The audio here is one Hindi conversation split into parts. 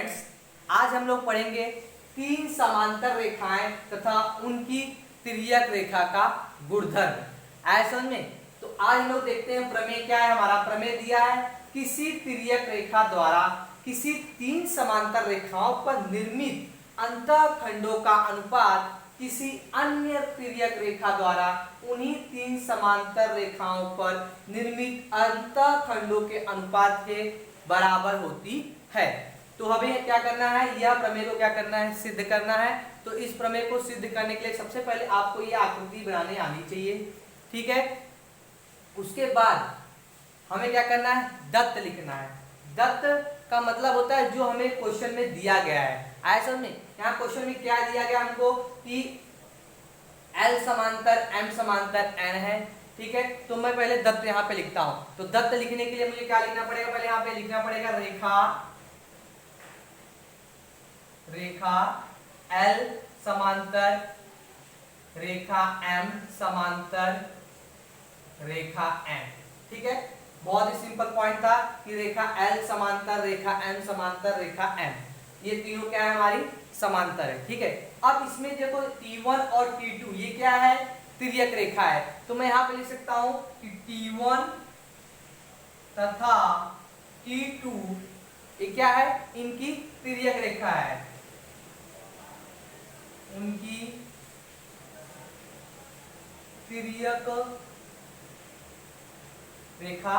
स्टूडेंट्स, आज हम लोग पढ़ेंगे तीन समांतर रेखाएं तथा उनकी तिर्यक रेखा का गुणधर्म। ऐसा में तो आज हम लोग देखते हैं प्रमेय क्या है। हमारा प्रमेय दिया है किसी तिर्यक रेखा द्वारा किसी तीन समांतर रेखाओं पर निर्मित अंतःखंडों का अनुपात किसी अन्य तिर्यक रेखा द्वारा उन्हीं तीन समांतर रेखाओं पर निर्मित अंतःखंडों के अनुपात के बराबर होती है। तो हमें क्या करना है, यह प्रमेय को क्या करना है, सिद्ध करना है। तो इस प्रमेय को सिद्ध करने के लिए सबसे पहले आपको यह आकृति बनाने आनी चाहिए, ठीक है। उसके बाद हमें क्या करना है, दत्त लिखना है। दत्त का मतलब होता है जो हमें क्वेश्चन में दिया गया है। ऐसा में यहाँ क्वेश्चन में क्या दिया गया हमको कि L समांतर M समांतर N है, ठीक है। तो मैं पहले दत्त यहाँ पे लिखता हूं। तो दत्त लिखने के लिए मुझे क्या लिखना पड़ेगा, पहले यहाँ पे लिखना पड़ेगा रेखा L समांतर रेखा M समांतर रेखा N, ठीक है। बहुत ही सिंपल पॉइंट था कि रेखा L समांतर रेखा M समांतर रेखा M, ये तीनों क्या है, हमारी समांतर है, ठीक है। अब इसमें देखो T1 और T2 ये क्या है, तिर्यक रेखा है। तो मैं यहाँ पे लिख सकता हूं कि T1 तथा T2 ये क्या है, इनकी तिर्यक रेखा है, उनकी तिर्यक रेखा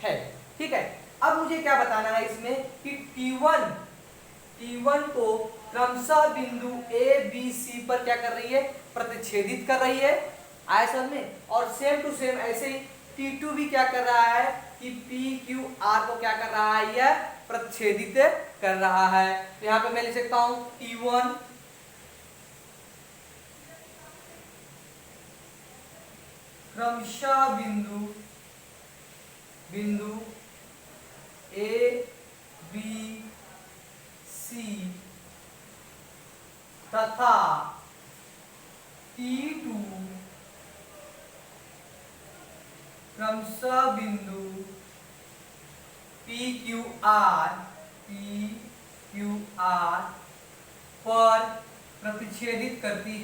है, ठीक है। अब मुझे क्या बताना है इसमें कि T1 को क्रमशः बिंदु A B C पर क्या कर रही है, प्रतिच्छेदित कर रही है ऐसा में। और सेम टू सेम ऐसे ही T2 भी क्या कर रहा है कि P Q R को क्या कर रहा है, यह प्रतिच्छेदित कर रहा है। तो यहाँ पे मैं लिख सकता हूं T1 क्रमशः बिंदु A B C तथा T2 क्रमशः बिंदु PQR पर प्रतिच्छेदित करती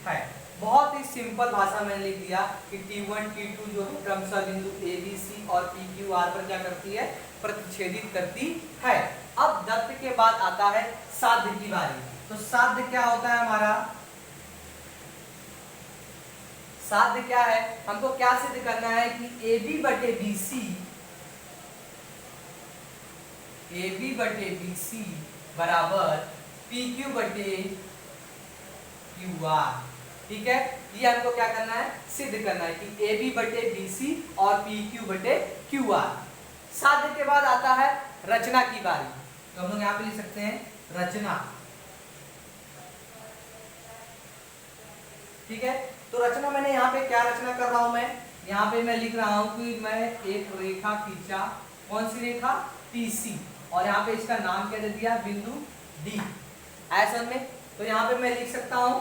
है, बहुत ही सिंपल भाषा में लिख दिया कि T1 T2 जो है क्रमशः बिंदु ABC और PQR पर क्या करती है, प्रतिच्छेदित करती है। अब दत्त के बाद आता है साध्य की बारी। तो साध्य क्या होता है हमारा, साध्य क्या है, हमको क्या सिद्ध करना है कि AB बटे BC बराबर PQ बटे QR, ठीक है। ये हमको क्या करना है, सिद्ध करना है कि AB बटे BC और PQ बटे QR। साध्य के बाद आता है रचना की बारी। तो हम लोग यहाँ पे लिख सकते हैं रचना, ठीक है। तो रचना मैंने यहाँ पे क्या रचना कर रहा हूं, मैं यहाँ पे मैं लिख रहा हूं कि मैं एक रेखा खींचा, कौन सी रेखा, TC, और यहाँ पे इसका नाम क्या दे दिया, बिंदु D ऐसा में। तो यहाँ पे मैं लिख सकता हूं,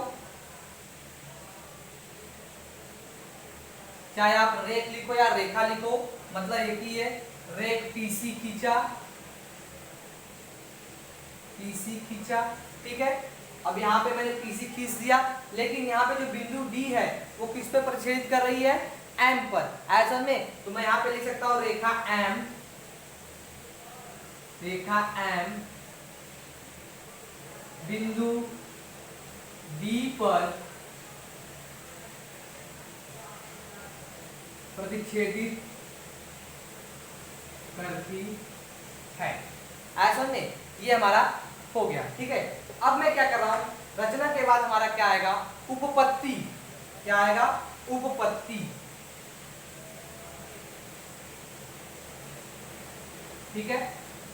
चाहे आप रेख लिखो या रेखा लिखो, मतलब एक ही है। रेख TC खींचा, ठीक है। अब यहाँ पे मैंने TC खींच दिया, लेकिन यहाँ पे जो बिंदु D है वो किस पे प्रतिच्छेदित कर रही है, M पर ऐसा में। तो मैं यहाँ पे लिख सकता हूँ रेखा M बिंदु D पर प्रतिच्छेदित करती है ऐसा में। ये हमारा हो गया, ठीक है। अब मैं क्या कर रहा हूं, रचना के बाद हमारा क्या आएगा, उपपत्ति। क्या आएगा, उपपत्ति, ठीक है।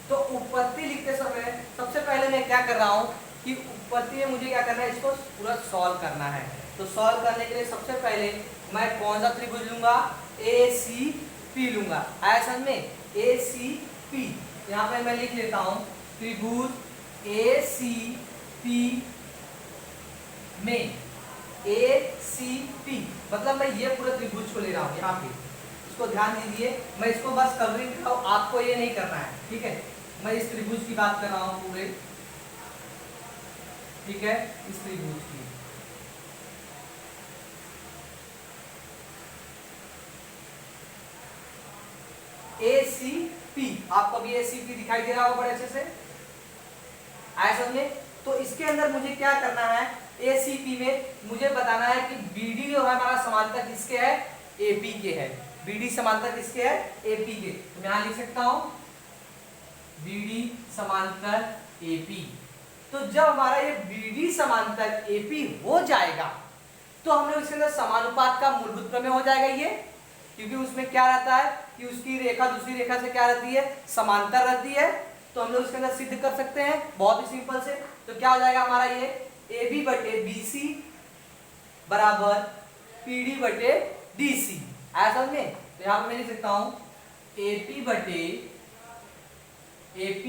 तो उपपत्ति लिखते समय सबसे पहले मैं क्या कर रहा हूं कि उपपत्ति में मुझे क्या करना है, इसको पूरा सॉल्व करना है। तो सॉल्व करने के लिए सबसे पहले मैं कौन सा त्रिभुज लूंगा, ACP लूंगा ऐसा में। ACP यहाँ पे मैं लिख लेता हूं त्रिभुज ACP में ACP, मतलब मैं ये पूरे त्रिभुज को ले रहा हूँ यहाँ पे, इसको ध्यान दीजिए, मैं इसको बस कवरिंग कर रहा हूँ, आपको ये नहीं करना है, ठीक है। मैं इस त्रिभुज की बात कर रहा हूँ पूरे, ठीक है, इस त्रिभुज की। ACP, आपको भी ACP दिखाई दे रहा होगा बड़े अच्छे से, आया समझे। तो इसके अंदर मुझे क्या करना है, ACP में मुझे बताना है कि BD जो है हमारा समांतर किसके है, AP के है। BD समांतर किसके है, AP के। तो मैं यहां लिख सकता हूं BD समांतर AP। तो जब हमारा ये BD समांतर AP हो जाएगा तो हम लोग इसके अंदर समानुपात का मूलभूत प्रमेय हो जाएगा ये, क्योंकि उसमें क्या रहता है कि उसकी रेखा दूसरी रेखा से क्या रहती है, समांतर रहती है। तो हम लोग इसके अंदर सिद्ध कर सकते हैं बहुत ही सिंपल से। तो क्या हो जाएगा हमारा ये AB बटे BC बराबर PD बटे DC, ऐसा समझ में। तो यहां पर मैं लिख सकता हूं AB बटे AB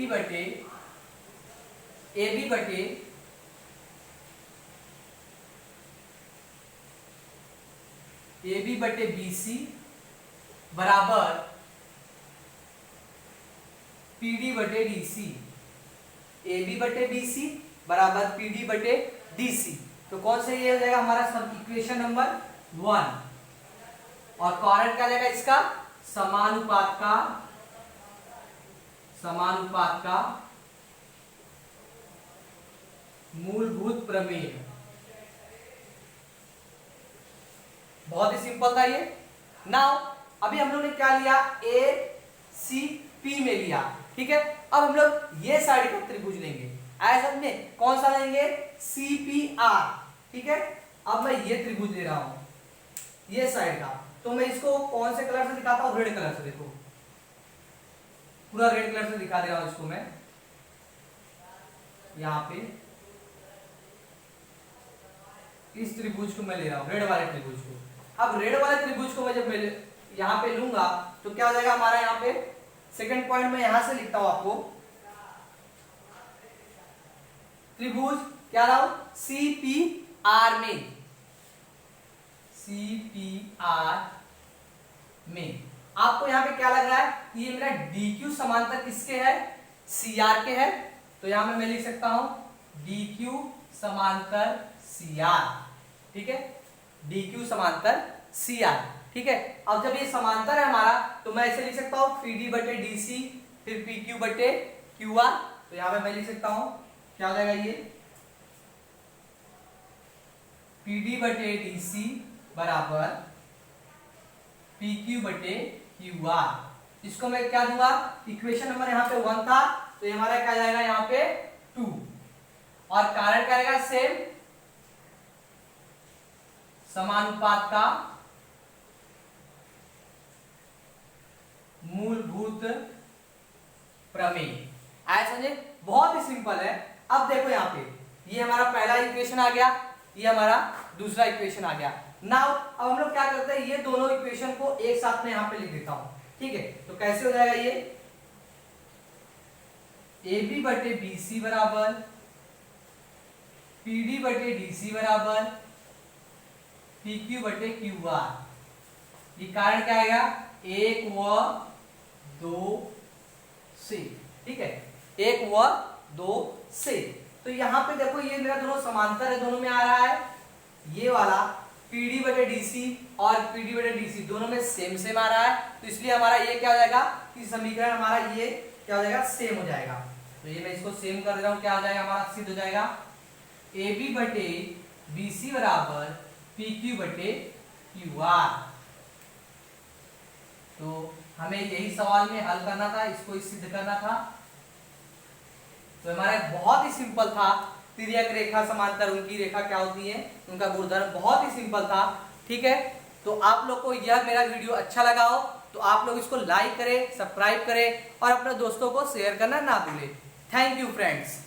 बटे BC बराबर PD बटे DC, AB बटे BC बराबर PD बटे DC। तो कौन सा ये हो जाएगा हमारा सब इक्वेशन नंबर 1, और कारण क्या जाएगा इसका, समानुपात का मूलभूत प्रमेय। बहुत ही सिंपल था ये। नाउ अभी हम लोग ने क्या लिया, ACP में लिया, ठीक है। अब हम लोग ये साइड का त्रिभुज लेंगे, ऐसा में कौन सा लेंगे, CPR, ठीक है। अब मैं ये त्रिभुज ले रहा हूं ये साइड का, तो मैं इसको कौन से कलर से दिखाता हूं, रेड कलर से। देखो पूरा रेड कलर से दिखा दे रहा हूं इसको मैं, यहां पे इस त्रिभुज को मैं ले रहा हूं, रेड वाले त्रिभुज को। अब रेड वाले त्रिभुज को मैं जब मैं यहां पे लूंगा तो क्या हो जाएगा हमारा, यहां पे सेकंड पॉइंट में यहां से लिखता हूं आपको, त्रिभुज क्या रहा हूं, CPR में आपको यहां पे क्या लग रहा है कि ये मेरा DQ समांतर किसके है, CR के है। तो यहां में मैं लिख सकता हूं DQ समांतर CR, ठीक है, DQ समांतर CR, ठीक है। अब जब ये समांतर है हमारा तो मैं इसे लिख सकता हूं PD बटे DC फिर PQ बटे QR। तो यहां पे मैं लिख सकता हूं क्या हो जाएगा ये PD बटे DC बराबर PQ बटे QR। इसको मैं क्या दूंगा, इक्वेशन नंबर यहाँ पे 1 था तो ये हमारा क्या जाएगा यहाँ पे 2, और कारण क्या रहेगा, सेम समानुपात का मूलभूत प्रमेय। ऐसा समझे, बहुत ही सिंपल है। अब देखो यहाँ पे ये हमारा पहला इक्वेशन आ गया, ये हमारा दूसरा इक्वेशन आ गया। नाउ अब हम लोग क्या करते हैं, ये दोनों इक्वेशन को एक साथ में यहाँ पे लिख देता हूं, ठीक है। तो कैसे हो जाएगा ये AB बटे BC बराबर PD बटे DC बराबर PQ बटे QR। ये कारण क्या आएगा, 1 व 2 से, ठीक है, 1 व 2 से। तो यहाँ पे देखो ये मेरा दोनों समांतर है, दोनों में आ रहा है ये वाला PD बटे DC और PD बटे DC दोनों में सेम आ रहा है, तो इसलिए हमारा ये क्या हो जाएगा कि समीकरण हमारा ये क्या हो जाएगा, सेम हो जाएगा। तो ये मैं इसको सेम कर दे रहा हूं, क्या हो जाएगा हमारा, सिद्ध हो जाएगा AB बटे BC बराबर PQ बटे QR। तो हमें यही सवाल में हल करना था, इसको सिद्ध करना था। तो हमारा बहुत ही सिंपल था, तिर्यक रेखा समांतर उनकी रेखा क्या होती है, उनका गुणधर्म बहुत ही सिंपल था, ठीक है। तो आप लोग को यह मेरा वीडियो अच्छा लगा हो तो आप लोग इसको लाइक करें, सब्सक्राइब करें और अपने दोस्तों को शेयर करना ना भूलें। Thank you friends.